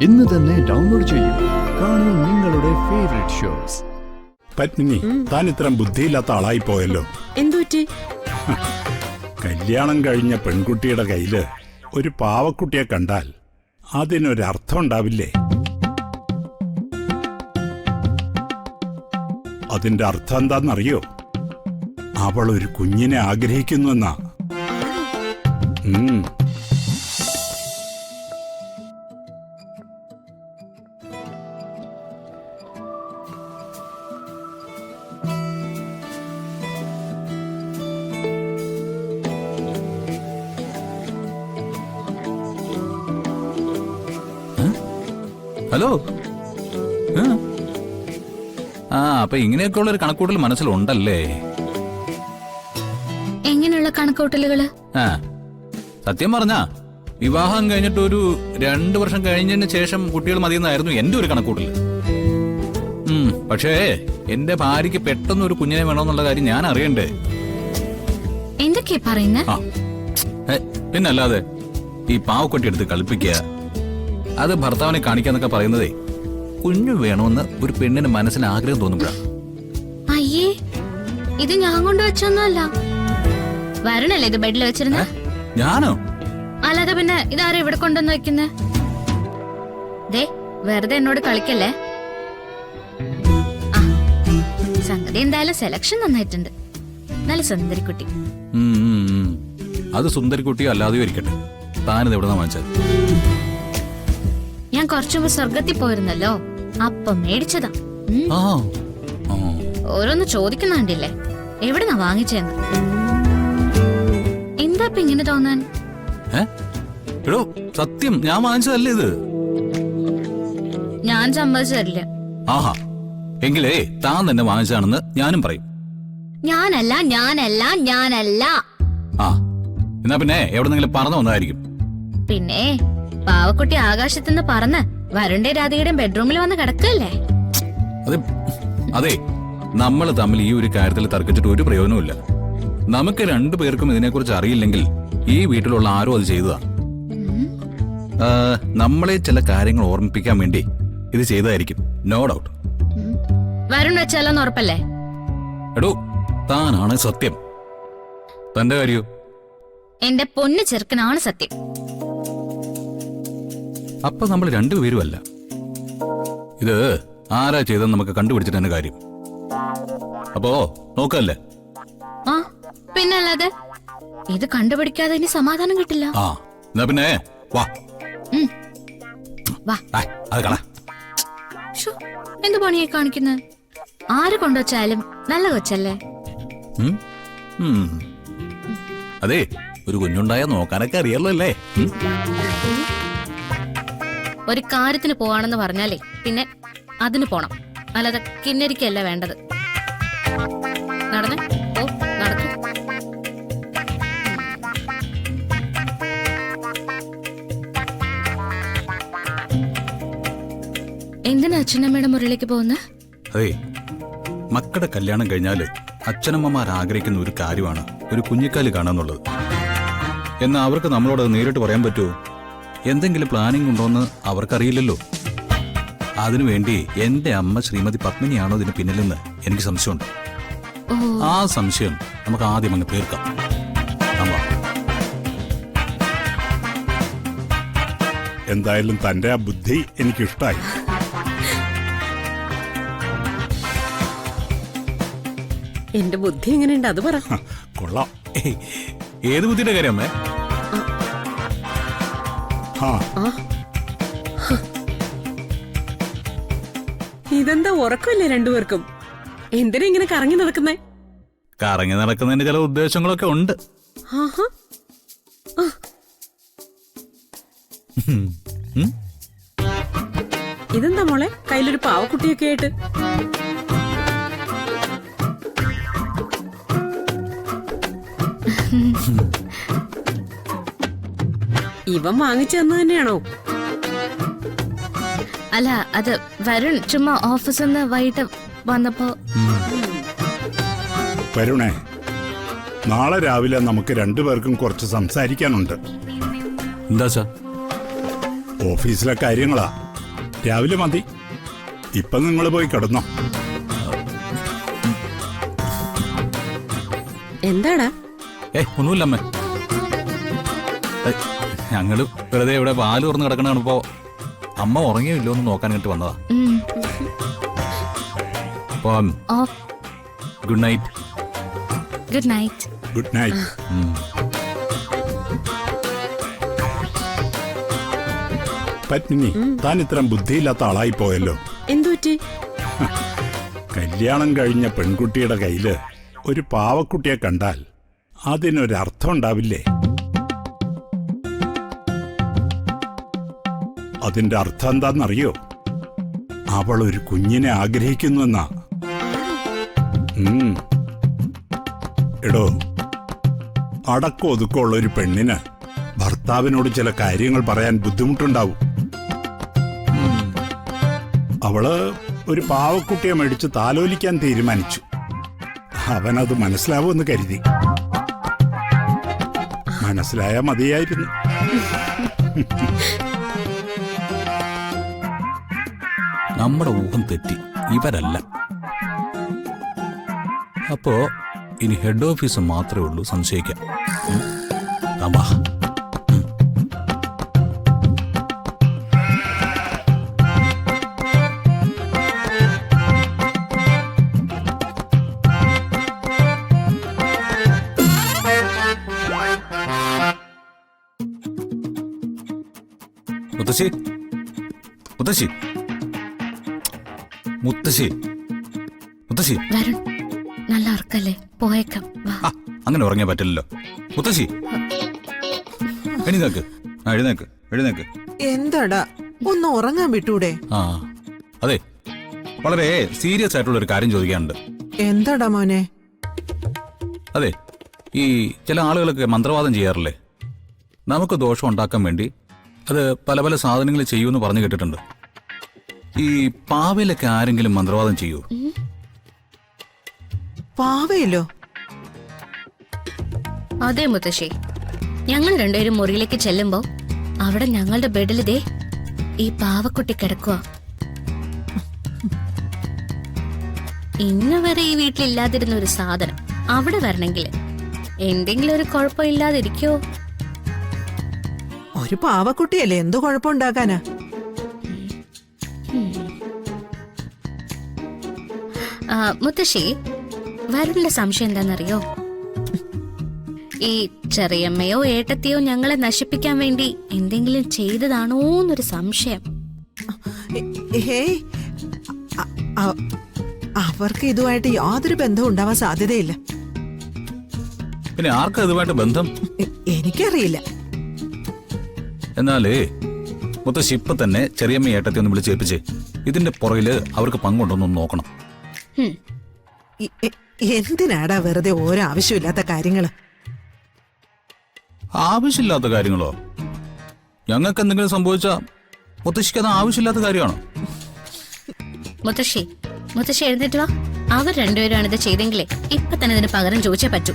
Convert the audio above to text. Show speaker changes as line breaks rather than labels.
ഇന്ന് തന്നെ ഡൗൺലോഡ് ചെയ്യൂ. കാണൂ നിങ്ങളുടെ ഫേവറേറ്റ് ഷോസ്.
പത്മിനി, താൻ ഇത്തരം ബുദ്ധിയില്ലാത്ത ആളായി പോയല്ലോ.
എന്തുപറ്റി?
കല്യാണം കഴിഞ്ഞ പെൺകുട്ടിയുടെ കയ്യില് ഒരു പാവക്കുട്ടിയെ കണ്ടാൽ അതിനൊരർത്ഥം ഉണ്ടാവില്ലേ? അതിന്റെ അർത്ഥം എന്താന്നറിയോ? അവൾ ഒരു കുഞ്ഞിനെ ആഗ്രഹിക്കുന്നുവെന്നാ.
ഹലോ. അപ്പൊ ഇങ്ങനെയൊക്കെ ഉള്ള ഒരു കണക്കൂട്ടൽ മനസ്സിലുണ്ടല്ലേ?
എങ്ങനെയുള്ള കണക്കൂട്ടലുകള്?
സത്യം പറഞ്ഞാ വിവാഹം കഴിഞ്ഞിട്ട് ഒരു 2 വർഷം കഴിഞ്ഞതിന് ശേഷം കുട്ടികൾ മതിയെന്നായിരുന്നു എന്റെ ഒരു കണക്കൂട്ടൽ. പക്ഷേ എന്റെ ഭാര്യക്ക് പെട്ടെന്ന് ഒരു കുഞ്ഞിനെ വേണമെന്നുള്ള കാര്യം ഞാൻ അറിയണ്ടേ?
എന്തൊക്കെയാ പറയുന്നേ?
പിന്നല്ലാതെ ഈ പാവക്കുട്ടി എടുത്ത് കളിപ്പിക്കുക, അത് ഭർത്താവിനെ കാണിക്കാന്നൊക്കെ പറയുന്നതേ കുഞ്ഞു വേണമെന്ന് ഒരു പെണ്ണിന് മനസ്സിന് ആഗ്രഹം തോന്നുമ്പോഴാണ്.
അയ്യേ, ഇത് ഞാൻ കൊണ്ടുവച്ചൊന്നുമല്ല. വരണല്ലേ ഇത് ബെഡിൽ വെച്ചിരുന്ന?
ഞാനോ?
അല്ലാതെ പിന്നെ ഇതാരും ഇവിടെ കൊണ്ടുവന്ന് വെക്കുന്നേ? ദേ, വെറുതെ എന്നോട് കളിക്കല്ലേ. സംഗതി എന്തായാലും സെലക്ഷൻ നന്നായിട്ടുണ്ട്. നല്ല സുന്ദരിക്കുട്ടി.
അത് സുന്ദരിക്കുട്ടിയോ അല്ലാതെയോ ഇരിക്കട്ടെ, താനിത് എവിടെ നിന്നാ വാങ്ങിച്ചത്?
ഞാൻ കുറച്ചു മുമ്പ് സ്വർഗത്തിൽ പോയിരുന്നല്ലോ, അപ്പൊ മേടിച്ചതാ. ഓരോന്ന് ചോദിക്കുന്നുണ്ടില്ലേ എവിടുന്നാ വാങ്ങിച്ചെന്ന്. എന്താ ഇപ്പൊ ഇങ്ങനെ തോന്നാൻ?
സത്യം ഞാൻ വാങ്ങിച്ചതല്ലേ ഇത്?
ഞാൻ സമ്മതിച്ചു തരില്ല.
ആഹാ, എങ്കിലേ താൻ തന്നെ വാങ്ങിച്ചതാണെന്ന് ഞാനും പറയും.
ഞാനല്ല ഞാനല്ല ഞാനല്ല.
എന്നാ പിന്നെ എവിടെന്നെങ്കിലും പറന്നു വന്നതായിരിക്കും.
പിന്നെ പാവക്കുട്ടി ആകാശത്തുനിന്ന് പറന്ന് വരുണിന്റെ രാധികയുടെയും ബെഡ്റൂമിൽ വന്ന് കിടക്കല്ലേ?
അതെ, നമ്മൾ തമ്മിൽ ഈ ഒരു കാര്യത്തിൽ തർക്കിച്ചിട്ട് ഒരു പ്രയോജനമില്ല. നമുക്ക് 2 പേർക്കും ഇതിനെക്കുറിച്ച് അറിയില്ലെങ്കിൽ ഈ വീട്ടിലുള്ള ആരും അത് ചെയ്തതാ. നമ്മളെ ചില കാര്യങ്ങൾ ഓർമ്മിപ്പിക്കാൻ വേണ്ടി ഇത് ചെയ്തതായിരിക്കും, നോ ഡൗട്ട്.
വരുൺ വെച്ചാലെന്ന് ഉറപ്പല്ലേ?
എടോ, താനാണ് സത്യം. തന്റെ കാര്യോ?
എന്റെ പൊന്നു ചെറുക്കനാണ് സത്യം.
അപ്പൊ നമ്മൾ 2 പേരും അല്ല. ഇത് ആരാ ചെയ്തെന്ന് നമുക്ക് കണ്ടുപിടിച്ചിട്ട് തന്നെ കാര്യം. അപ്പോ നോക്കല്ലേ?
പിന്നല്ലാതെ ഇത് കണ്ടുപിടിക്കാതെ ഇനി സമാധാനം കിട്ടില്ല.
എന്നാ പിന്നെ വാ.
എന്ത് പണിയായി കാണിക്കുന്നത്? ആര് കൊണ്ടുവച്ചാലും നല്ല കൊച്ചല്ലേ?
അതെ, ഒരു കുഞ്ഞുണ്ടായ നോക്കാനൊക്കെ അറിയാലോ അല്ലേ?
ഒരു കാര്യത്തിന് പോവാണെന്ന് പറഞ്ഞാലേ പിന്നെ അതിന് പോണം, അല്ലാതെ കിന്നരിക്കല്ല വേണ്ടത്. നടന്നേ, ഓ നടക്കും. എന്തിനാ അച്ഛനമ്മയുടെ മുറിയിലേക്ക് പോകുന്നത്?
അതെ, മക്കളുടെ കല്യാണം കഴിഞ്ഞാല് അച്ഛനമ്മമാർ ആഗ്രഹിക്കുന്ന ഒരു കാര്യമാണ് ഒരു കുഞ്ഞിക്കാല് കാണാന്നുള്ളത്. എന്നാ അവർക്ക് നമ്മളോട് നേരിട്ട് പറയാൻ പറ്റുമോ? എന്തെങ്കിലും പ്ലാനിങ് ഉണ്ടോന്ന് അവർക്കറിയില്ലല്ലോ. അതിനുവേണ്ടി എന്റെ അമ്മ ശ്രീമതി പത്മിനിയാണോ ഇതിന് പിന്നിലെന്ന് എനിക്ക് സംശയമുണ്ട്. ആ സംശയം നമുക്ക് ആദ്യം അങ്ങ് തീർക്കാം.
എന്തായാലും തന്റെ ആ ബുദ്ധി എനിക്കിഷ്ടായി.
എന്റെ ബുദ്ധി എങ്ങനെയുണ്ട് അത് പറ.
കൊള്ളാം.
ഏത് ബുദ്ധിയുടെ കാര്യം അമ്മേ?
ഇതെന്താ ഉറക്കമില്ലേ 2 പേർക്കും? എന്തിനാ ഇങ്ങനെ കറങ്ങി നടക്കുന്നേ?
കറങ്ങി നടക്കുന്നതിന് ചില ഉദ്ദേശങ്ങളൊക്കെ ഉണ്ട്.
ഇതെന്താ മോളെ കയ്യിലൊരു പാവക്കുട്ടിയൊക്കെ ആയിട്ട്? ഇവൻ വാങ്ങിച്ചു തന്നു തന്നെയാണോ?
അല്ല, അത് വരുൺ ചുമ്മാ ഓഫീസിൽ നിന്ന് വൈകിട്ട് വന്നപ്പോ.
വരുണേ, നാളെ രാവിലെ നമുക്ക് 2 പേർക്കും കുറച്ച് സംസാരിക്കാനുണ്ട്.
എന്താ സാർ?
ഓഫീസിലെ കാര്യങ്ങളാ. രാവിലെ മതി. ഇപ്പൊ നിങ്ങൾ പോയി കിടന്നോ.
എന്താടാ?
ഒന്നുമില്ലമ്മേ. ഞങ്ങള് വെറുതെ ഇവിടെ പാല് തുറന്ന് കിടക്കണ കാണുമ്പോ അമ്മ ഉറങ്ങിയില്ലോ എന്ന് നോക്കാനായിട്ട് വന്നതാ. അപ്പം good night.
Good night.
Good night. Padmini, താൻ ഇത്രയും ബുദ്ധിയില്ലാത്ത ആളായി പോയല്ലോ.
എന്തുപറ്റി?
കല്യാണം കഴിഞ്ഞ പെൺകുട്ടിയുടെ കയ്യില് ഒരു പാവക്കുട്ടിയെ കണ്ടാൽ അതിനൊരർത്ഥം ഉണ്ടാവില്ലേ? അതിന്റെ അർത്ഥം എന്താണെന്നറിയോ? അവൾ ഒരു കുഞ്ഞിനെ ആഗ്രഹിക്കുന്നുവെന്നാ. എടോ, അടക്കം ഒതുക്കമുള്ള ഒരു പെണ്ണിന് ഭർത്താവിനോട് ചില കാര്യങ്ങൾ പറയാൻ ബുദ്ധിമുട്ടുണ്ടാവും. അവള് ഒരു പാവക്കുട്ടിയെ മേടിച്ച് താലോലിക്കാൻ തീരുമാനിച്ചു. അവനത് മനസ്സിലാവുമെന്ന് കരുതി. മനസ്സിലായാ മതിയായിരുന്നു.
നമ്മുടെ ഊഹം തെറ്റി. ഇവരല്ല. അപ്പോ ഇനി ഹെഡ് ഓഫീസ് മാത്രമേ ഉള്ളൂ സംശയിക്കാം. മുത്തശ്ശി, മുത്തശ്ശി, മുത്തശ്ശി, മുത്തശ്ശി.
വരുൺ, നല്ല ഉറക്കല്ലേ? പോയേക്കാം.
അങ്ങനെ ഉറങ്ങാൻ പറ്റില്ലല്ലോ. മുത്തശ്ശി, എഴുന്നേക്ക്, എഴുന്നേക്ക്, എഴുന്നേക്ക്.
എന്താടാ, ഒന്ന് ഉറങ്ങാൻ വിട്ടൂടെ?
അതെ, വളരെ സീരിയസ് ആയിട്ടുള്ള ഒരു കാര്യം ചോദിക്കാനുണ്ട്.
എന്താടാ മോനെ?
അതെ, ഈ ചില ആളുകളൊക്കെ മന്ത്രവാദം ചെയ്യാറില്ലേ? നമുക്ക് ദോഷം ഉണ്ടാക്കാൻ വേണ്ടി അത് പല പല സാധനങ്ങൾ ചെയ്യുമെന്ന് പറഞ്ഞു കേട്ടിട്ടുണ്ട്. ഈ പാവയിലൊക്കെ ആരെങ്കിലും മന്ത്രവാദം ചെയ്യൂ?
പാവയിലോ?
അതെ മുത്തശ്ശി, ഞങ്ങൾ രണ്ടുപേരും മുറിയിലേക്ക് ചെല്ലുമ്പോ അവിടെ ഞങ്ങളുടെ ബെഡിൽ ദേ ഈ പാവക്കുട്ടി കിടക്കുക. ഇന്ന് വരെ ഈ വീട്ടിലില്ലാതിരുന്ന ഒരു സാധനം അവിടെ വരണമെങ്കിൽ എന്തെങ്കിലും ഒരു കുഴപ്പമില്ലാതിരിക്കോ?
ഒരു പാവക്കുട്ടിയല്ലേ, എന്തു കുഴപ്പമുണ്ടാക്കാനാ?
മുത്തശ്ശി, വരുണിന്റെ സംശയം എന്താണെന്നറിയോ? ഈ ചെറിയമ്മയോ ഏട്ടത്തെയോ ഞങ്ങളെ നശിപ്പിക്കാൻ വേണ്ടി എന്തെങ്കിലും ചെയ്തതാണോന്നൊരു സംശയം.
അവർക്ക് ഇതുമായിട്ട് യാതൊരു ബന്ധവും ഉണ്ടാവാൻ സാധ്യതയില്ല.
പിന്നെ ആർക്കാ ഇതുമായിട്ട് ബന്ധം?
എനിക്കറിയില്ല.
എന്നാലേ മുത്തശ്ശി ഇപ്പൊ തന്നെ ചെറിയമ്മ ഏട്ടത്തെ ഒന്ന് വിളിച്ചേൽപ്പിച്ചേ. ഇതിന്റെ പുറകില് അവർക്ക് പങ്കുണ്ടോന്ന് നോക്കണം.
എന്തിനാടാ വെറുതെ ഓരോ ആവശ്യമില്ലാത്ത കാര്യങ്ങള്?
ആവശ്യമില്ലാത്ത കാര്യങ്ങളോ? ഞങ്ങൾക്ക് എന്തെങ്കിലും സംഭവിച്ചാ മുത്തശ്ശിക്ക് അത് ആവശ്യമില്ലാത്ത കാര്യമാണോ?
മുത്തശ്ശി, മുത്തശ്ശി എഴുന്നേറ്റ് വാ. അവർ രണ്ടുപേരാണ് ഇത് ചെയ്തെങ്കിലേ ഇപ്പൊ തന്നെ ഇതിന് പകരം ചോദിച്ചേ പറ്റൂ.